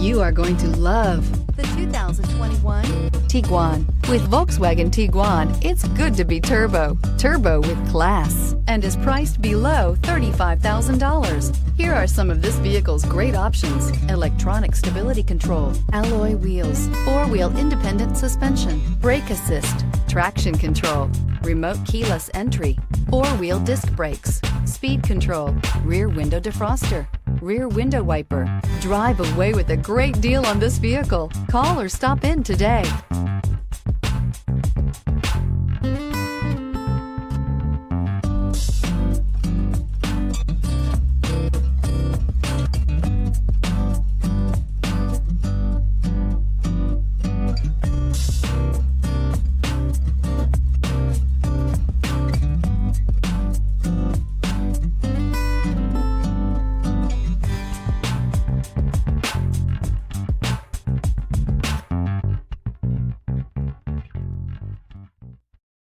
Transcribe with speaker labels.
Speaker 1: You are going to love the 2021 Tiguan. With Volkswagen Tiguan, it's good to be turbo. Turbo with class, and is priced below $35,000. Here are some of this vehicle's great options: electronic stability control, alloy wheels, four-wheel independent suspension, brake assist, traction control, remote keyless entry, four-wheel disc brakes, speed control, rear window defroster, rear window wiper. Drive away with a great deal on this vehicle. Call or stop in today.